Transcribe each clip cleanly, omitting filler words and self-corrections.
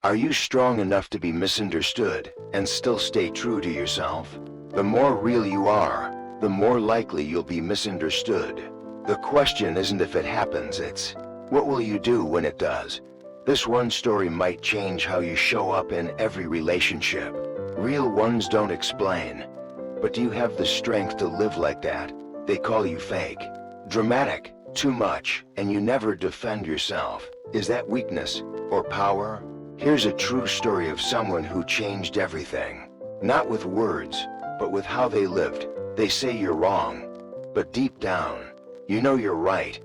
Are you strong enough to be misunderstood and still stay true to yourself? The more real you are, the more likely you'll be misunderstood. The question isn't if it happens, it's what will you do when it does? This one story might change how you show up in every relationship. Real ones don't explain. But do you have the strength to live like that? They call you fake, dramatic, too much, and you never defend yourself. Is that weakness or power? Here's a true story of someone who changed everything. Not with words, but with how they lived. They say you're wrong, but deep down, you know you're right.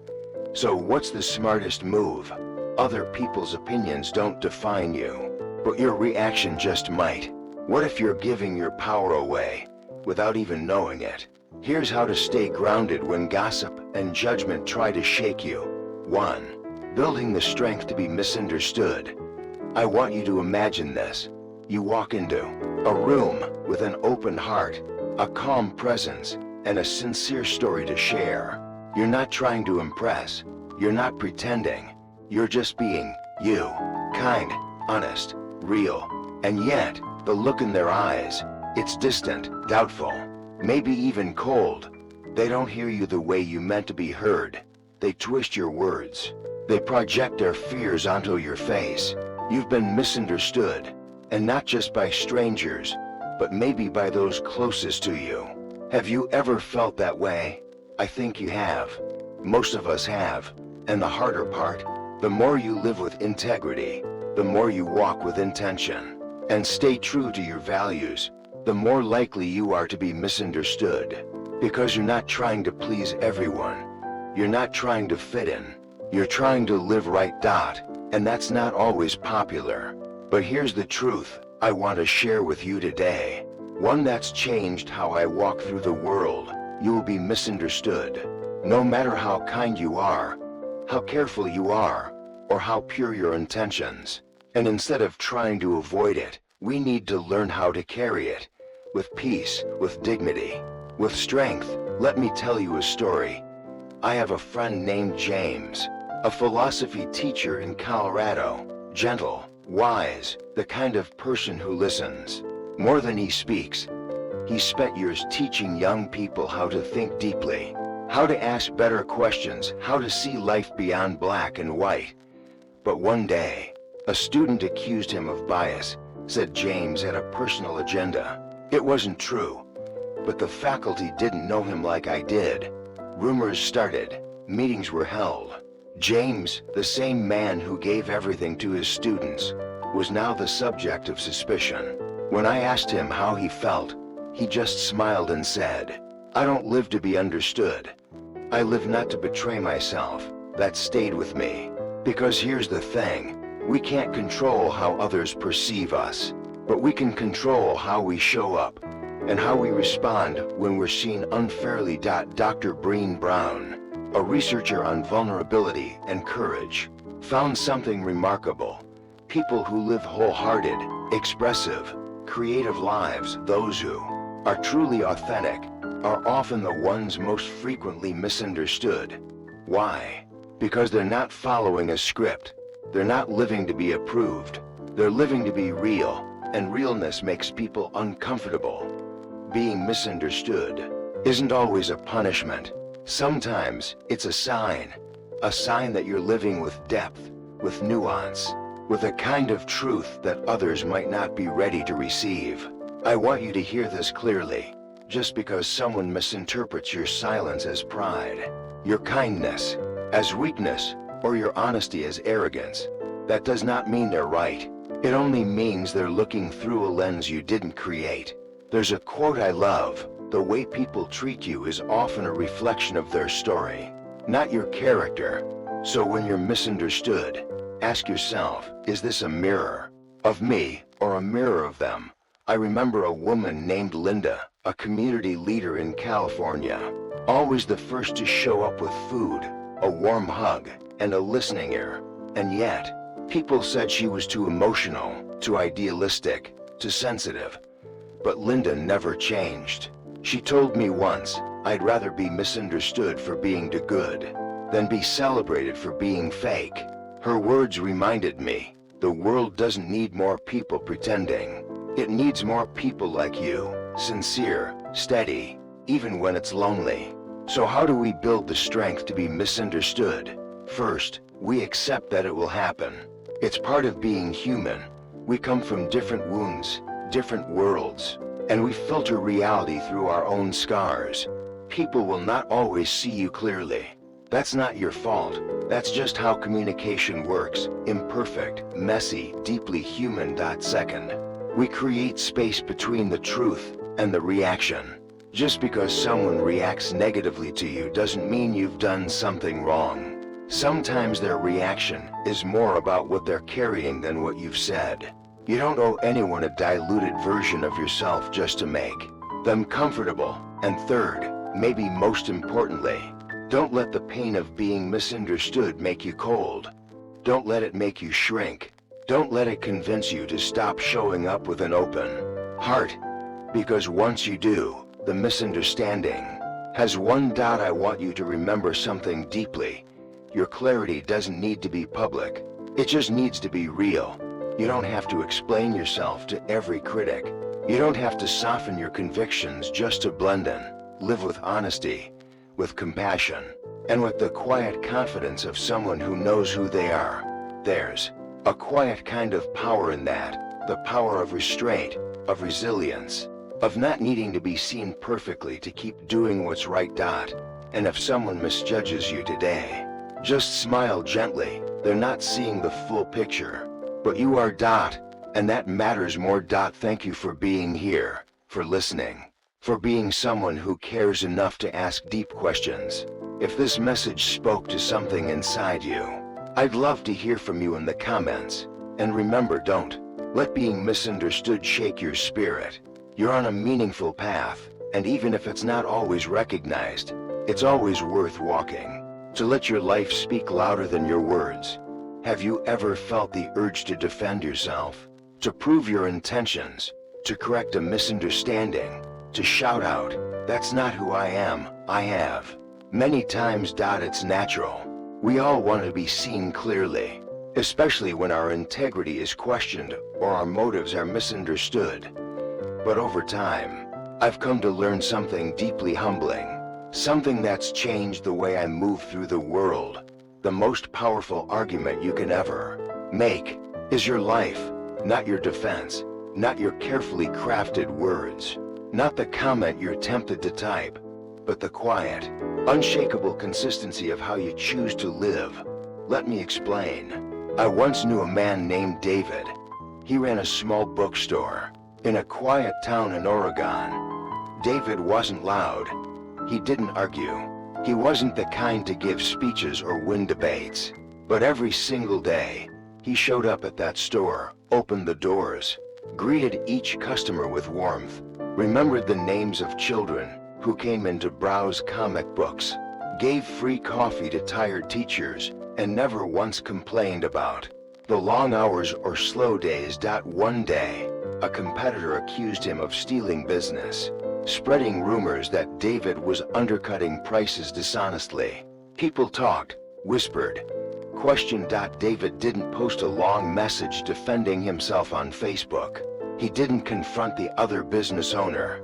So what's the smartest move? Other people's opinions don't define you, but your reaction just might. What if you're giving your power away without even knowing it? Here's how to stay grounded when gossip and judgment try to shake you. 1. Building the strength to be misunderstood. I want you to imagine this. You walk into a room with an open heart, a calm presence, and a sincere story to share. You're not trying to impress. You're not pretending. You're just being you. Kind, honest, real. And yet, the look in their eyes, it's distant, doubtful, maybe even cold. They don't hear you the way you meant to be heard. They twist your words. They project their fears onto your face. You've been misunderstood, and not just by strangers, but maybe by those closest to you. Have you ever felt that way? I think you have. Most of us have. And the harder part, the more you live with integrity, the more you walk with intention, and stay true to your values, the more likely you are to be misunderstood. Because you're not trying to please everyone. You're not trying to fit in. You're trying to live right. And that's not always popular. But here's the truth I want to share with you today. One that's changed how I walk through the world. You will be misunderstood. No matter how kind you are, how careful you are, or how pure your intentions. And instead of trying to avoid it, we need to learn how to carry it. With peace, with dignity, with strength. Let me tell you a story. I have a friend named James, a philosophy teacher in Colorado. Gentle, wise, the kind of person who listens more than he speaks. He spent years teaching young people how to think deeply, how to ask better questions, how to see life beyond black and white. But one day, a student accused him of bias, said James had a personal agenda. It wasn't true, but the faculty didn't know him like I did. Rumors started, meetings were held. James, the same man who gave everything to his students, was now the subject of suspicion. When I asked him how he felt, he just smiled and said, "I don't live to be understood. I live not to betray myself." That stayed with me. Because here's the thing, we can't control how others perceive us, but we can control how we show up and how we respond when we're seen unfairly. Dr. Brené Brown, a researcher on vulnerability and courage, found something remarkable. People who live wholehearted, expressive, creative lives, those who are truly authentic, are often the ones most frequently misunderstood. Why? Because they're not following a script. They're not living to be approved. They're living to be real, and realness makes people uncomfortable. Being misunderstood isn't always a punishment. Sometimes it's a sign that you're living with depth, with nuance, with a kind of truth that others might not be ready to receive. I want you to hear this clearly. Just because someone misinterprets your silence as pride, your kindness as weakness, or your honesty as arrogance, that does not mean they're right. It only means they're looking through a lens you didn't create. There's a quote I love: "The way people treat you is often a reflection of their story, not your character." So when you're misunderstood, ask yourself, is this a mirror of me or a mirror of them? I remember a woman named Linda, a community leader in California, always the first to show up with food, a warm hug, and a listening ear. And yet, people said she was too emotional, too idealistic, too sensitive. But Linda never changed. She told me once, "I'd rather be misunderstood for being too good than be celebrated for being fake." Her words reminded me, The world doesn't need more people pretending. It needs more people like you, sincere, steady, even when it's lonely. So how do we build the strength to be misunderstood? First, we accept that it will happen. It's part of being human. We come from different wounds, different worlds, and we filter reality through our own scars. People will not always see you clearly. That's not your fault. That's just how communication works. Imperfect, messy, deeply human. Second, we create space between the truth and the reaction. Just because someone reacts negatively to you doesn't mean you've done something wrong. Sometimes their reaction is more about what they're carrying than what you've said. You don't owe anyone a diluted version of yourself just to make them comfortable. And third, maybe most importantly, don't let the pain of being misunderstood make you cold. Don't let it make you shrink. Don't let it convince you to stop showing up with an open heart. Because once you do, the misunderstanding has one. I want you to remember something deeply. Your clarity doesn't need to be public. It just needs to be real. You don't have to explain yourself to every critic. You don't have to soften your convictions just to blend in. Live with honesty, with compassion, and with the quiet confidence of someone who knows who they are. There's a quiet kind of power in that, the power of restraint, of resilience, of not needing to be seen perfectly to keep doing what's right. And if someone misjudges you today, just smile gently. They're not seeing the full picture, but you are. And that matters more. Thank you for being here, for listening, for being someone who cares enough to ask deep questions. If this message spoke to something inside you, I'd love to hear from you in the comments. And remember, don't let being misunderstood shake your spirit. You're on a meaningful path, and even if it's not always recognized, it's always worth walking. To let your life speak louder than your words. Have you ever felt the urge to defend yourself, to prove your intentions, to correct a misunderstanding, to shout out, "That's not who I am"? I have. Many times. It's natural. We all want to be seen clearly, especially when our integrity is questioned or our motives are misunderstood. But over time, I've come to learn something deeply humbling, something that's changed the way I move through the world. The most powerful argument you can ever make is your life, not your defense, not your carefully crafted words, not the comment you're tempted to type, but the quiet, unshakable consistency of how you choose to live. Let me explain. I once knew a man named David. He ran a small bookstore in a quiet town in Oregon. David wasn't loud. He didn't argue. He wasn't the kind to give speeches or win debates. But every single day, he showed up at that store, opened the doors, greeted each customer with warmth, remembered the names of children who came in to browse comic books, gave free coffee to tired teachers, and never once complained about the long hours or slow days. One day, a competitor accused him of stealing business, spreading rumors that David was undercutting prices dishonestly. People talked, whispered, questioned. David didn't post a long message defending himself on Facebook. He didn't confront the other business owner.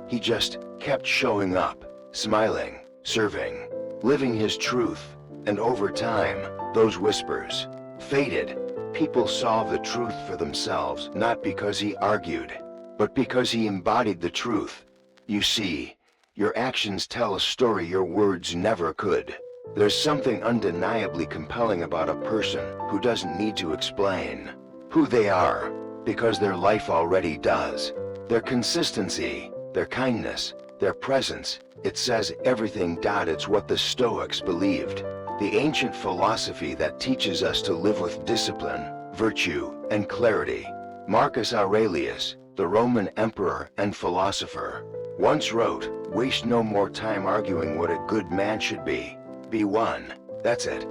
He just kept showing up, smiling, serving, living his truth. And over time, those whispers faded. People saw the truth for themselves, not because he argued, but because he embodied the truth. You see, your actions tell a story your words never could. There's something undeniably compelling about a person who doesn't need to explain who they are, because their life already does. Their consistency, their kindness, their presence, it says everything. It's what the Stoics believed, the ancient philosophy that teaches us to live with discipline, virtue, and clarity. Marcus Aurelius, the Roman emperor and philosopher, once wrote, "Waste no more time arguing what a good man should be. Be one." That's it.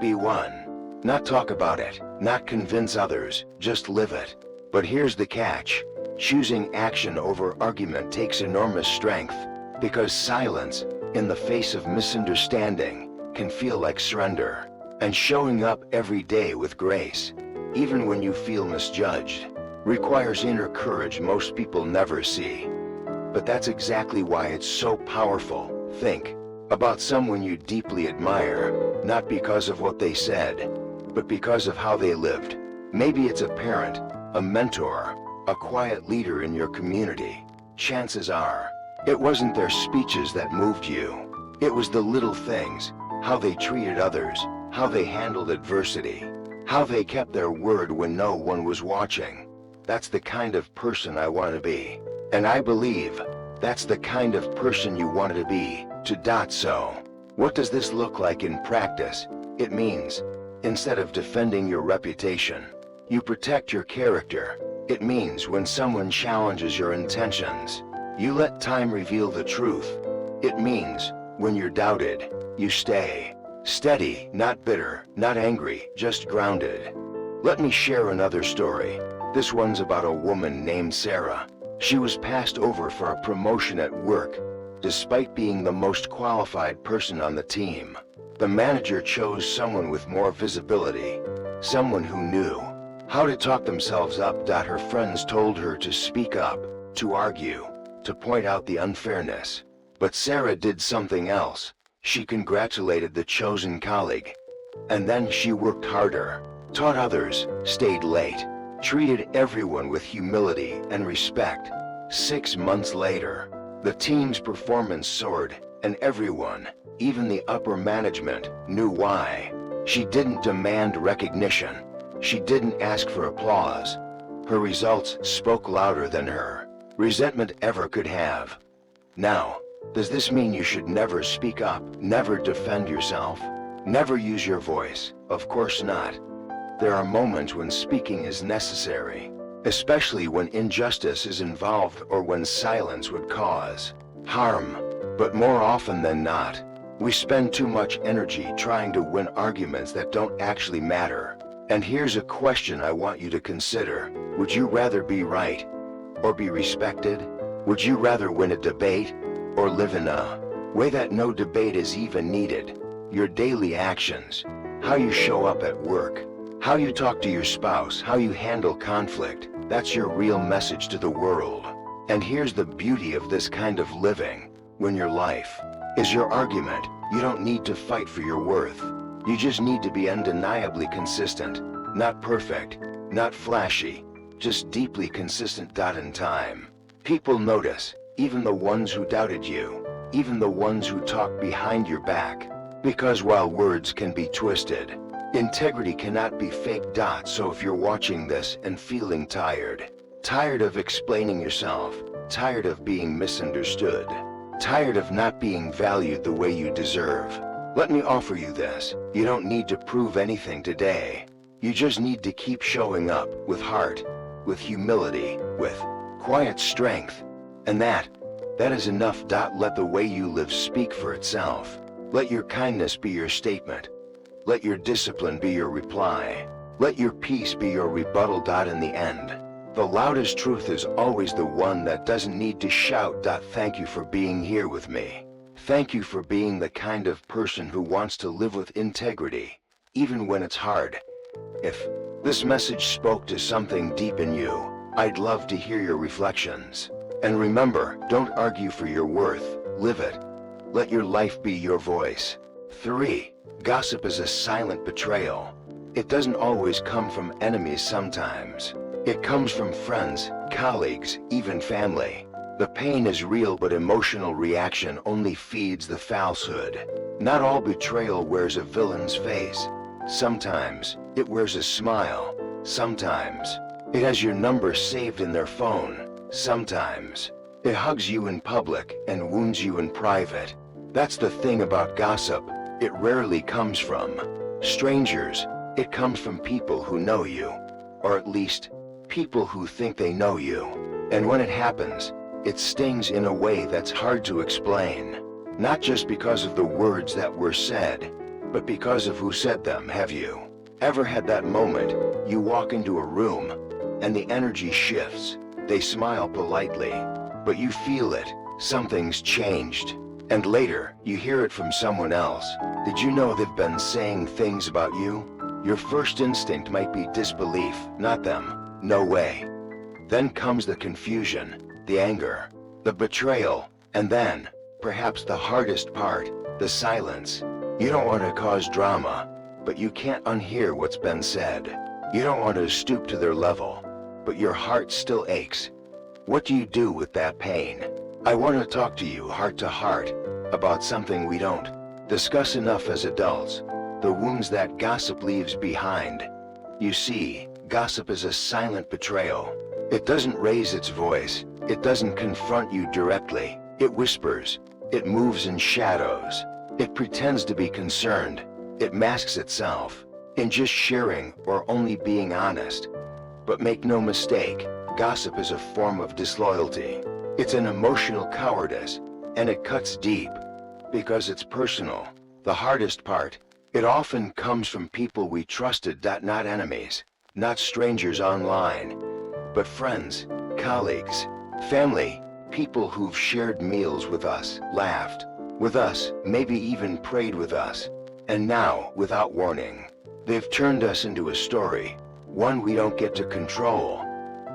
Be one. Not talk about it, not convince others, just live it. But here's the catch. Choosing action over argument takes enormous strength, because silence, in the face of misunderstanding, can feel like surrender. And showing up every day with grace, even when you feel misjudged, requires inner courage most people never see. But that's exactly why it's so powerful. Think about someone you deeply admire, not because of what they said, but because of how they lived. Maybe it's a parent, a mentor, a quiet leader in your community. Chances are, it wasn't their speeches that moved you. It was the little things, how they treated others, how they handled adversity, how they kept their word when no one was watching. That's the kind of person I want to be. And I believe that's the kind of person you want to be, So, what does this look like in practice? It means, instead of defending your reputation, you protect your character. It means when someone challenges your intentions, you let time reveal the truth. It means, when you're doubted, you stay steady, not bitter, not angry, just grounded. Let me share another story. This one's about a woman named Sarah. She was passed over for a promotion at work, despite being the most qualified person on the team. The manager chose someone with more visibility, someone who knew how to talk themselves up. Her friends told her to speak up, to argue, to point out the unfairness. But Sarah did something else. She congratulated the chosen colleague. And then she worked harder, taught others, stayed late, treated everyone with humility and respect. 6 months later, the team's performance soared, and everyone, even the upper management, knew why. She didn't demand recognition. She didn't ask for applause. Her results spoke louder than her resentment ever could have. Now, does this mean you should never speak up, never defend yourself, never use your voice? Of course not. There are moments when speaking is necessary, especially when injustice is involved or when silence would cause harm. But more often than not, we spend too much energy trying to win arguments that don't actually matter. And here's a question I want you to consider. Would you rather be right or be respected? Would you rather win a debate or live in a way that no debate is even needed? Your daily actions, how you show up at work, how you talk to your spouse, how you handle conflict, that's your real message to the world. And here's the beauty of this kind of living. When your life is your argument, you don't need to fight for your worth. You just need to be undeniably consistent, not perfect, not flashy, just deeply consistent. In time, people notice, even the ones who doubted you, even the ones who talk behind your back. Because while words can be twisted, integrity cannot be faked. So if you're watching this and feeling tired of explaining yourself, tired of being misunderstood, tired of not being valued the way you deserve, let me offer you this. You don't need to prove anything today. You just need to keep showing up with heart, with humility, with quiet strength. And that is enough. Let the way you live speak for itself. Let your kindness be your statement. Let your discipline be your reply. Let your peace be your rebuttal. In the end, the loudest truth is always the one that doesn't need to shout. Thank you for being here with me. Thank you for being the kind of person who wants to live with integrity, even when it's hard. If this message spoke to something deep in you, I'd love to hear your reflections. And remember, don't argue for your worth, live it. Let your life be your voice. 3. Gossip is a silent betrayal. It doesn't always come from enemies. Sometimes it comes from friends, colleagues, even family. The pain is real, but emotional reaction only feeds the falsehood. Not all betrayal wears a villain's face. Sometimes it wears a smile. Sometimes it has your number saved in their phone. Sometimes it hugs you in public and wounds you in private. That's the thing about gossip. It rarely comes from strangers. It comes from people who know you, or at least people who think they know you. And when it happens, it stings in a way that's hard to explain. Not just because of the words that were said, but because of who said them. Have you ever had that moment? You walk into a room, and the energy shifts. They smile politely, but you feel it. Something's changed. And later, you hear it from someone else. Did you know they've been saying things about you? Your first instinct might be disbelief, not them, no way. Then comes the confusion, the anger, the betrayal, and then, perhaps the hardest part, the silence. You don't want to cause drama, but you can't unhear what's been said. You don't want to stoop to their level, but your heart still aches. What do you do with that pain? I want to talk to you heart to heart about something we don't discuss enough as adults, the wounds that gossip leaves behind. You see, gossip is a silent betrayal. It doesn't raise its voice. It doesn't confront you directly. It whispers. It moves in shadows. It pretends to be concerned. It masks itself in just sharing or only being honest. But make no mistake, gossip is a form of disloyalty. It's an emotional cowardice, and it cuts deep because it's personal. The hardest part, it often comes from people we trusted, not enemies, not strangers online, but friends, colleagues, family, people who've shared meals with us, laughed with us, maybe even prayed with us. And now, without warning, they've turned us into a story, one we don't get to control.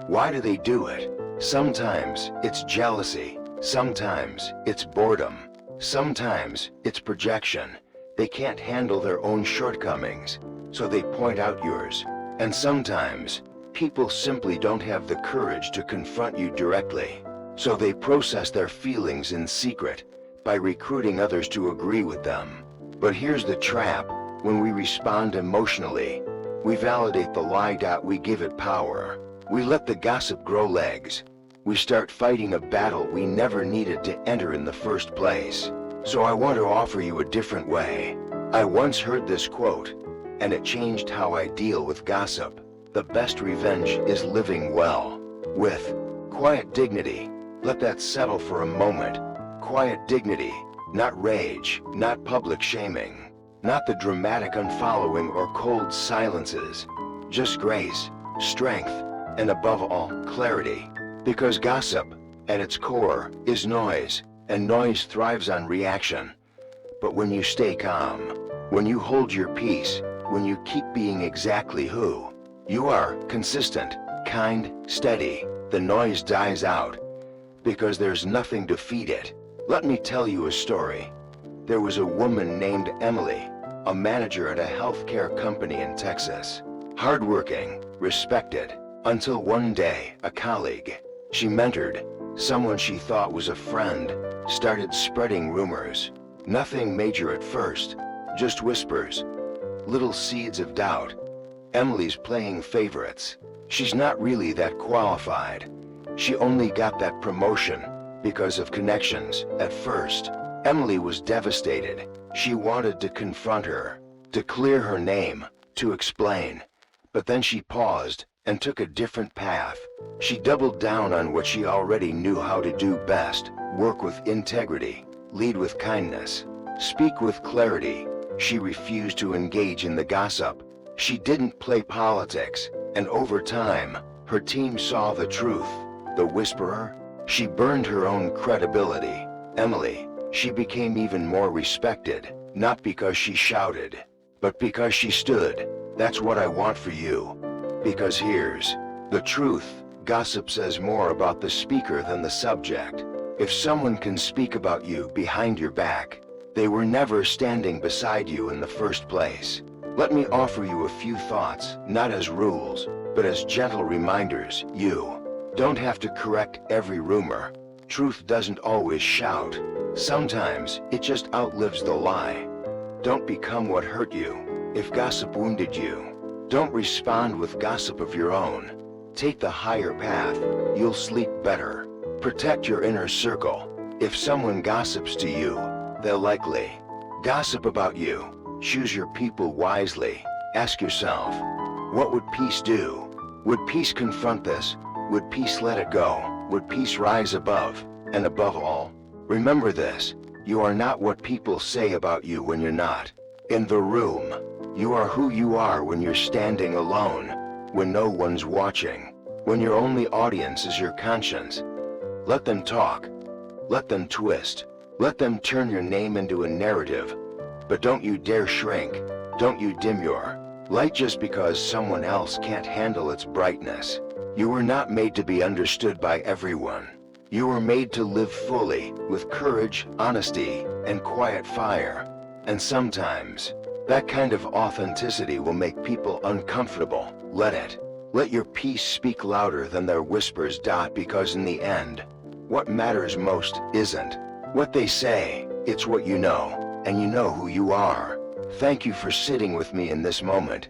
Why do they do it? Sometimes it's jealousy, sometimes it's boredom, sometimes it's projection. They can't handle their own shortcomings, so they point out yours. And sometimes, people simply don't have the courage to confront you directly, so they process their feelings in secret by recruiting others to agree with them. But here's the trap: when we respond emotionally, we validate the lie. We give it power. We let the gossip grow legs. We start fighting a battle we never needed to enter in the first place. So I want to offer you a different way. I once heard this quote, and it changed how I deal with gossip. The best revenge is living well, with quiet dignity. Let that settle for a moment. Quiet dignity, not rage, not public shaming, not the dramatic unfollowing or cold silences. Just grace, strength, and above all, clarity. Because gossip, at its core, is noise, and noise thrives on reaction. But when you stay calm, when you hold your peace, when you keep being exactly who you are, consistent, kind, steady, the noise dies out, because there's nothing to feed it. Let me tell you a story. There was a woman named Emily, a manager at a healthcare company in Texas. Hardworking, respected, until one day, a colleague she mentored, someone she thought was a friend, started spreading rumors. Nothing major at first, just whispers, little seeds of doubt. Emily's playing favorites. She's not really that qualified. She only got that promotion because of connections. At first, Emily was devastated. She wanted to confront her, to clear her name, to explain. But then she paused and took a different path. She doubled down on what she already knew how to do best: work with integrity, lead with kindness, speak with clarity. She refused to engage in the gossip. She didn't play politics, and over time, her team saw the truth. The whisperer, she burned her own credibility. Emily, she became even more respected, not because she shouted, but because she stood. That's what I want for you. Because here's the truth: gossip says more about the speaker than the subject. If someone can speak about you behind your back, they were never standing beside you in the first place. Let me offer you a few thoughts, not as rules, but as gentle reminders. You don't have to correct every rumor. Truth doesn't always shout. Sometimes it just outlives the lie. Don't become what hurt you. If gossip wounded you, don't respond with gossip of your own. Take the higher path. You'll sleep better. Protect your inner circle. If someone gossips to you, they'll likely gossip about you. Choose your people wisely. Ask yourself, what would peace do? Would peace confront this? Would peace let it go? Would peace rise above? And above all, remember this: you are not what people say about you when you're not in the room. You are who you are when you're standing alone, when no one's watching, when your only audience is your conscience. Let them talk. Let them twist. Let them turn your name into a narrative. But don't you dare shrink. Don't you dim your Light just because someone else can't handle its brightness. You were not made to be understood by everyone. You were made to live fully, with courage, honesty, and quiet fire. And sometimes, that kind of authenticity will make people uncomfortable. Let it. Let your peace speak louder than their whispers. Because in the end, what matters most isn't what they say, it's what you know, and you know who you are. Thank you for sitting with me in this moment.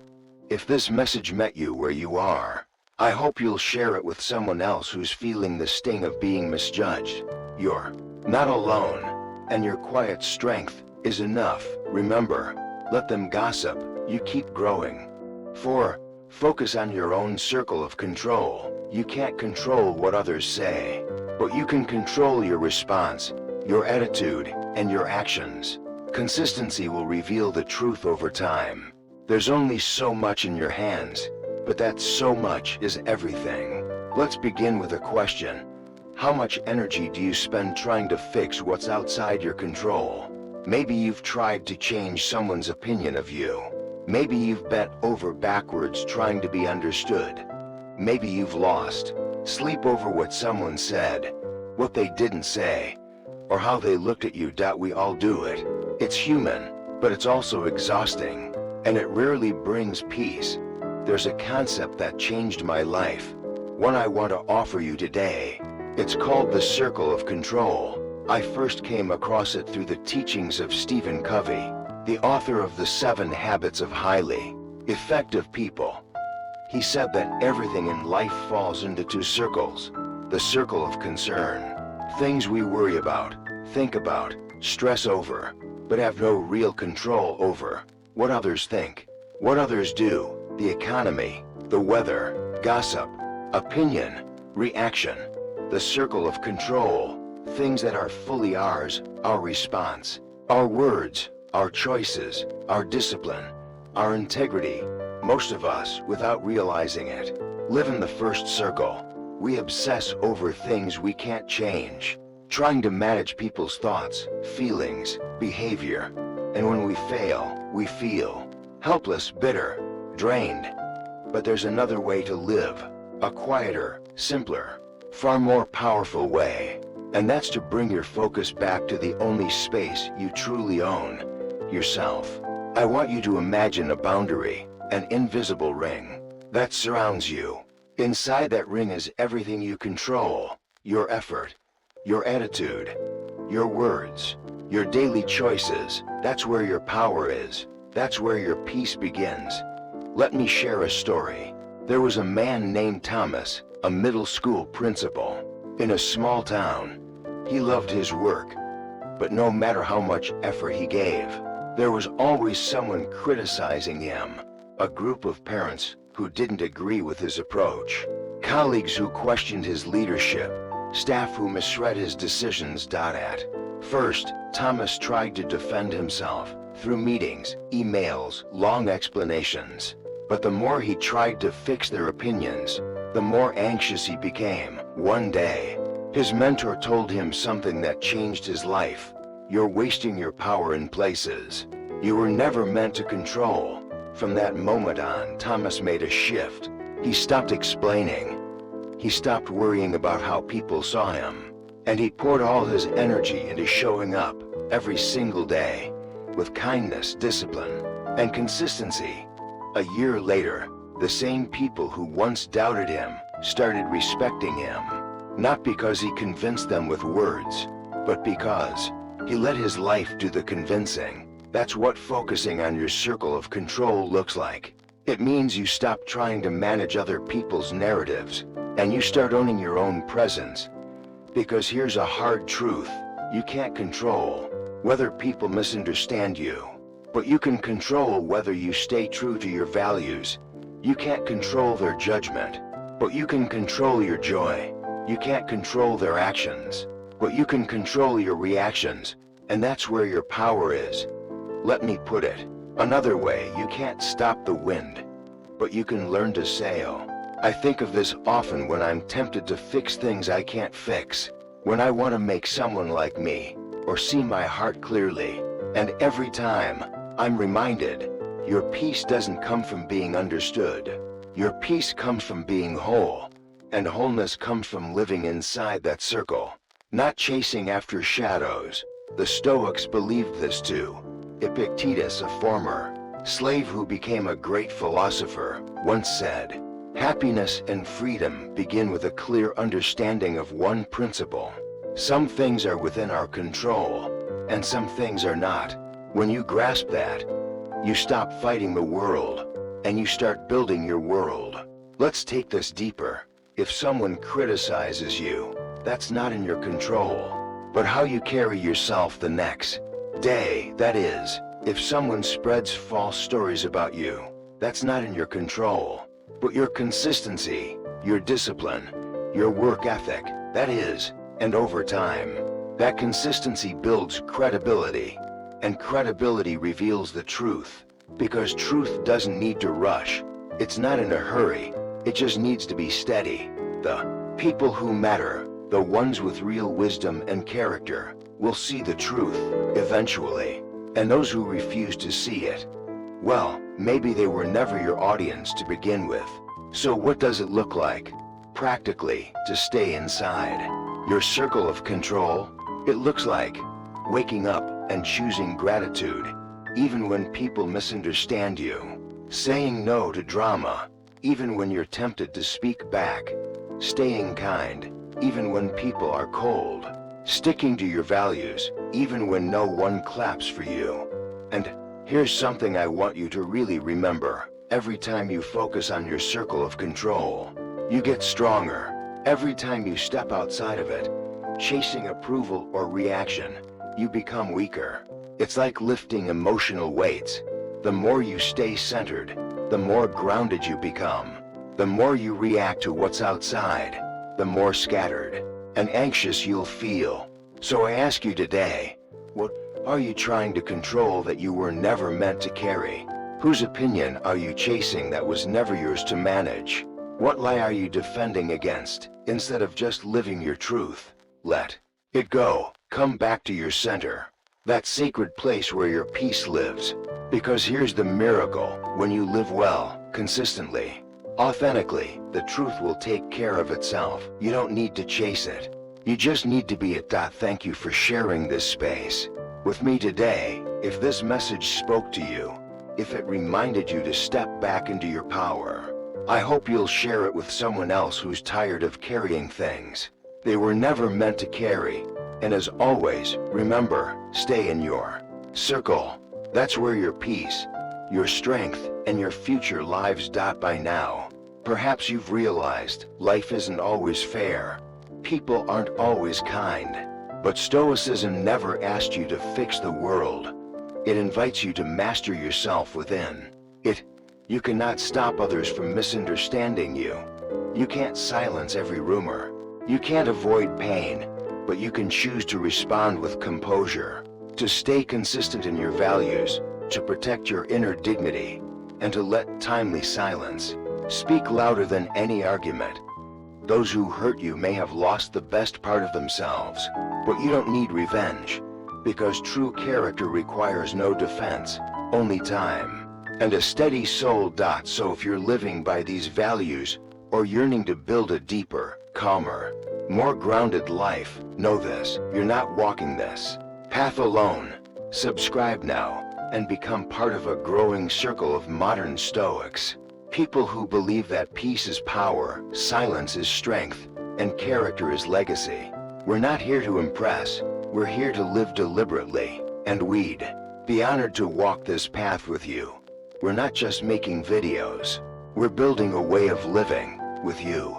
If this message met you where you are, I hope you'll share it with someone else who's feeling the sting of being misjudged. You're not alone, and your quiet strength is enough. Remember, let them gossip, you keep growing. 4. Focus on your own circle of control. You can't control what others say, but you can control your response, your attitude, and your actions. Consistency will reveal the truth over time. There's only so much in your hands, but that so much is everything. Let's begin with a question. How much energy do you spend trying to fix what's outside your control? Maybe you've tried to change someone's opinion of you. Maybe you've bent over backwards trying to be understood. Maybe you've lost sleep over what someone said, what they didn't say, or how they looked at you. We all do it. It's human, but it's also exhausting, and it rarely brings peace. There's a concept that changed my life, one I want to offer you today. It's called the circle of control. I first came across it through the teachings of Stephen Covey, the author of The 7 Habits of Highly Effective People. He said that everything in life falls into 2 circles. The circle of concern, things we worry about, think about, stress over, but have no real control over. What others think, what others do, the economy, the weather, gossip, opinion, reaction. The circle of control, things that are fully ours, our response, our words, our choices, our discipline, our integrity. Most of us, without realizing it, live in the first circle. We obsess over things we can't change, trying to manage people's thoughts, feelings, behavior. And when we fail, we feel helpless, bitter, drained. But there's another way to live, a quieter, simpler, far more powerful way. And that's to bring your focus back to the only space you truly own, yourself. I want you to imagine a boundary, an invisible ring that surrounds you. Inside that ring is everything you control, your effort, your attitude, your words, your daily choices. That's where your power is. That's where your peace begins. Let me share a story. There was a man named Thomas, a middle school principal, in a small town. He loved his work, but no matter how much effort he gave, there was always someone criticizing him. A group of parents who didn't agree with his approach, colleagues who questioned his leadership, staff who misread his decisions. At first, Thomas tried to defend himself through meetings, emails, long explanations. But the more he tried to fix their opinions, the more anxious he became. One day, his mentor told him something that changed his life. You're wasting your power in places you were never meant to control. From that moment on, Thomas made a shift. He stopped explaining. He stopped worrying about how people saw him. And he poured all his energy into showing up every single day with kindness, discipline, and consistency. A year later, the same people who once doubted him started respecting him. Not because he convinced them with words, but because he let his life do the convincing. That's what focusing on your circle of control looks like. It means you stop trying to manage other people's narratives, and you start owning your own presence. Because here's a hard truth. You can't control whether people misunderstand you, but you can control whether you stay true to your values. You can't control their judgment, but you can control your joy. You can't control their actions, but you can control your reactions, and that's where your power is. Let me put it another way. You can't stop the wind, but you can learn to sail. I think of this often when I'm tempted to fix things I can't fix, when I want to make someone like me, or see my heart clearly. And every time, I'm reminded, Your peace doesn't come from being understood. Your peace comes from being whole, and wholeness comes from living inside that circle, not chasing after shadows. The Stoics believed this too. Epictetus, a former slave who became a great philosopher, once said, "Happiness and freedom begin with a clear understanding of one principle. Some things are within our control, and some things are not. When you grasp that, you stop fighting the world, and you start building your world." Let's take this deeper. If someone criticizes you, that's not in your control. But how you carry yourself the next day, that is. If someone spreads false stories about you, that's not in your control. But your consistency, your discipline, your work ethic, that is. And over time, that consistency builds credibility, and credibility reveals the truth. Because truth doesn't need to rush. It's not in a hurry. It just needs to be steady. The people who matter, the ones with real wisdom and character, will see the truth eventually. And those who refuse to see it, well, maybe they were never your audience to begin with. So what does it look like, practically, to stay inside your circle of control? It looks like waking up and choosing gratitude, even when people misunderstand you. Saying no to drama, even when you're tempted to speak back. Staying kind, even when people are cold. Sticking to your values, even when no one claps for you. And here's something I want you to really remember. Every time you focus on your circle of control, you get stronger. Every time you step outside of it, chasing approval or reaction, you become weaker. It's like lifting emotional weights. The more you stay centered, the more grounded you become. The more you react to what's outside, the more scattered and anxious you'll feel. So I ask you today, what are you trying to control that you were never meant to carry? Whose opinion are you chasing that was never yours to manage? What lie are you defending against, instead of just living your truth? Let it go. Come back to your center, that sacred place where your peace lives. Because here's the miracle: when you live well, consistently, authentically, the truth will take care of itself. You don't need to chase it. You just need to be it. Thank you for sharing this space with me today. If this message spoke to you, if it reminded you to step back into your power, I hope you'll share it with someone else who's tired of carrying things they were never meant to carry. And as always, remember, stay in your circle. That's where your peace, your strength, and your future lives. By now, perhaps you've realized life isn't always fair. People aren't always kind. But Stoicism never asked you to fix the world. It invites you to master yourself within it. You cannot stop others from misunderstanding you. You can't silence every rumor. You can't avoid pain, but you can choose to respond with composure, to stay consistent in your values, to protect your inner dignity, and to let timely silence speak louder than any argument. Those who hurt you may have lost the best part of themselves, but you don't need revenge, because true character requires no defense, only time, and a steady soul. So if you're living by these values, or yearning to build a deeper, calmer, more grounded life, know this: you're not walking this path alone. Subscribe now, and become part of a growing circle of modern Stoics. People who believe that peace is power, silence is strength, and character is legacy. We're not here to impress, we're here to live deliberately, and we'd be honored to walk this path with you. We're not just making videos, we're building a way of living with you.